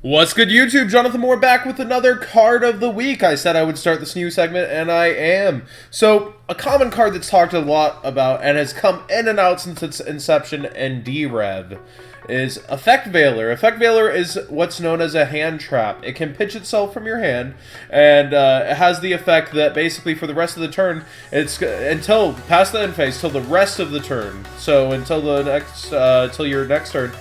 What's good, YouTube? Jonathan Moore back with another card of the week. I said I would start this new segment, and I am. So, a common card that's talked a lot about and has come in and out since its inception in D-Rev is Effect Veiler. Effect Veiler is what's known as a hand trap. It can pitch itself from your hand, and it has the effect that basically for the rest of the turn, it's until past the end phase, till the rest of the turn. So until the next, till your next turn.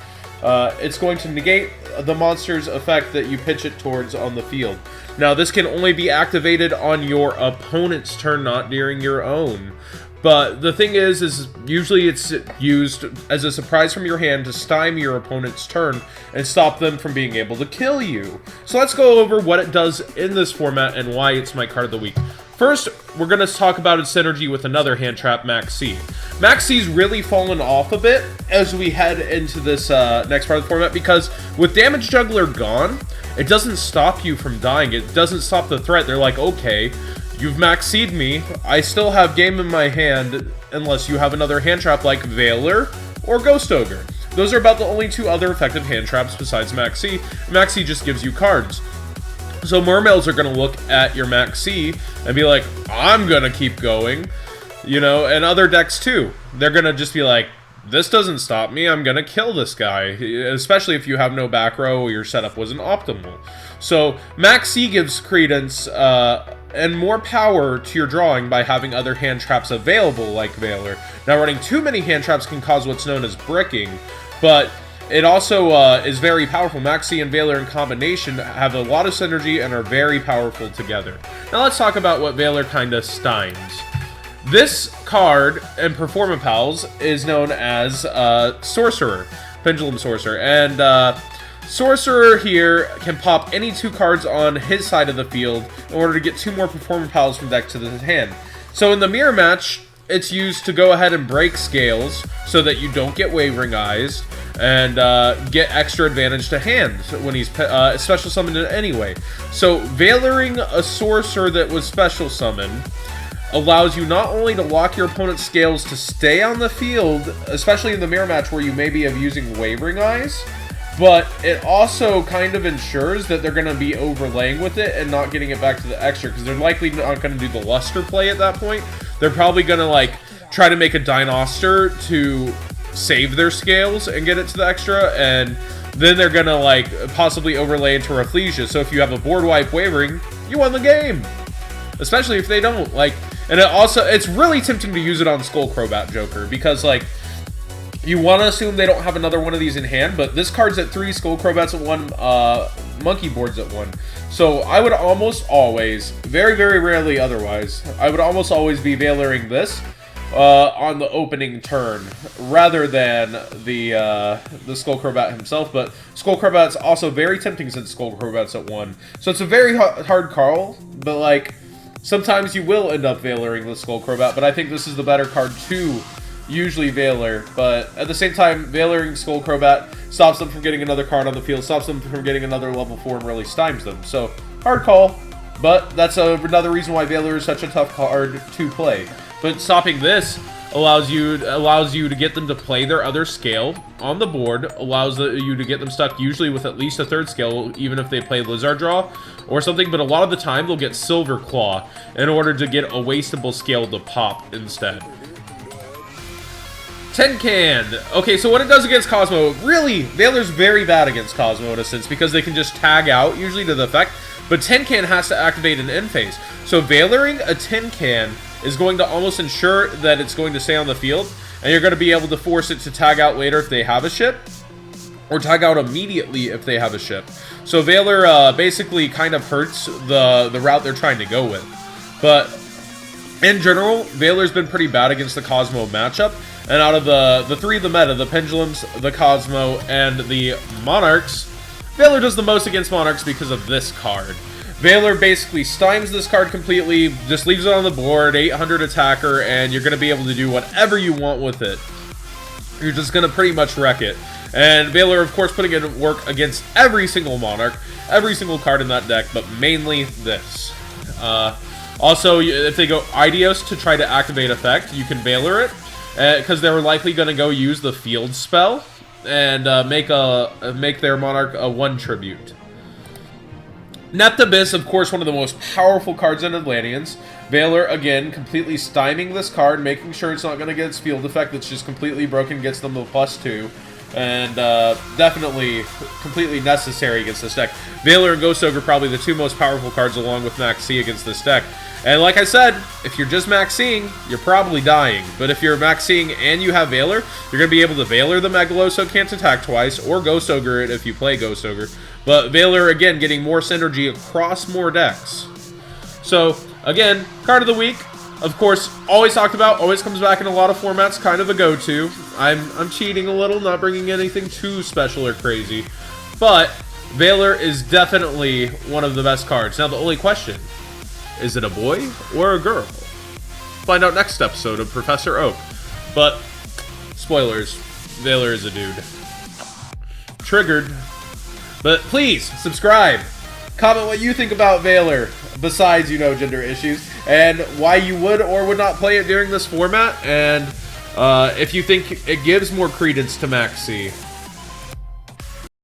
It's going to negate the monster's effect that you pitch it towards on the field. Now, this can only be activated on your opponent's turn, not during your own. But the thing is usually it's used as a surprise from your hand to stymie your opponent's turn and stop them from being able to kill you. So let's go over what it does in this format and why it's my card of the week. First, we're going to talk about its synergy with another hand trap, Maxx C. Maxx C's really fallen off a bit as we head into this next part of the format because with Damage Juggler gone, it doesn't stop you from dying. It doesn't stop the threat. They're like, okay, you've Maxx C'd me. I still have game in my hand unless you have another hand trap like Veiler or Ghost Ogre. Those are about the only two other effective hand traps besides Maxx C. Maxx C just gives you cards. So mermaids are going to look at your Maxx C and be like, I'm going to keep going, you know, and other decks too. They're going to just be like, this doesn't stop me, I'm going to kill this guy, especially if you have no back row or your setup wasn't optimal. So Maxx C gives credence and more power to your drawing by having other hand traps available like Veiler. Now running too many hand traps can cause what's known as bricking, but it also is very powerful. Maxx C and Veiler in combination have a lot of synergy and are very powerful together. Now let's talk about what Veiler kind of stymies. This card in Performance Pals is known as Sorcerer, Pendulum Sorcerer, and Sorcerer here can pop any two cards on his side of the field in order to get two more Performance Pals from deck to the hand. So in the mirror match, it's used to go ahead and break scales so that you don't get Wavering Eyes and get extra advantage to hands when he's special summoned anyway. So Veilering a sorcerer that was special summoned allows you not only to lock your opponent's scales to stay on the field, especially in the mirror match where you may be using Wavering Eyes, but it also kind of ensures that they're going to be overlaying with it and not getting it back to the extra, because they're likely not going to do the luster play at that point. They're probably going to like try to make a Dinoster to save their scales and get it to the extra, and then they're going to like possibly overlay into Rafflesia. So if you have a board wipe Wavering, you won the game. Especially if they don't. Like, and it's really tempting to use it on Skullcrobat Joker because like you want to assume they don't have another one of these in hand, but this card's at 3 Skullcrobats at 1, Monkey Boards at 1. So I would almost always, very, very rarely otherwise, I would almost always be Veilering this on the opening turn rather than the Skullcrobat himself. But Skullcrobat's also very tempting since Skullcrobat's at 1. So it's a very hard call, but like sometimes you will end up Veilering the Skullcrobat, but I think this is the better card to usually Veiler, but at the same time, Veilering Skullcrobat stops them from getting another card on the field, stops them from getting another level 4, and really stymies them. So, hard call, but that's another reason why Veiler is such a tough card to play. But stopping this allows you to get them to play their other scale on the board, allows you to get them stuck usually with at least a 3rd scale, even if they play Lizard Draw or something, but a lot of the time they'll get Silver Claw in order to get a wastable scale to pop instead. Tin Can. Okay, so what it does against Cosmo, really, Veiler's very bad against Cosmo in a sense because they can just tag out usually to the effect, but Tin Can has to activate an end phase. So Veilering a Tin Can is going to almost ensure that it's going to stay on the field, and you're going to be able to force it to tag out later if they have a ship, or tag out immediately if they have a ship. So Veiler basically kind of hurts the route they're trying to go with. But in general, Veiler's been pretty bad against the Cosmo matchup. And out of the 3 of the meta, the Pendulums, the Cosmo, and the Monarchs, Veiler does the most against Monarchs because of this card. Veiler basically stymies this card completely, just leaves it on the board, 800 attacker, and you're going to be able to do whatever you want with it. You're just going to pretty much wreck it. And Veiler, of course, putting it to work against every single Monarch, every single card in that deck, but mainly this. Also, if they go Idios to try to activate effect, you can Veiler it, because they're likely going to go use the field spell and make their Monarch a 1 tribute. Neptabyss, of course, one of the most powerful cards in Atlanteans. Valor, again, completely stymieing this card, making sure it's not going to get its field effect that's just completely broken, gets them the +2. And definitely completely necessary against this deck. Valor and Ghost Ogre probably the two most powerful cards along with Maxx C against this deck. And like I said, if you're just Maxx C'ing, you're probably dying. But if you're Maxx C'ing and you have Valor, you're going to be able to Valor the Megalo so it can't attack twice, or Ghost Ogre it if you play Ghost Ogre. But Valor, again, getting more synergy across more decks. So, again, card of the week. Of course, always talked about, always comes back in a lot of formats, kind of a go-to. I'm cheating a little, not bringing anything too special or crazy. But Valor is definitely one of the best cards. Now, the only question, is it a boy or a girl? Find out next episode of Professor Oak. But, spoilers, Valor is a dude. Triggered. But please, subscribe. Comment what you think about Valor, besides, you know, gender issues, and why you would or would not play it during this format, and if you think it gives more credence to Maxx C.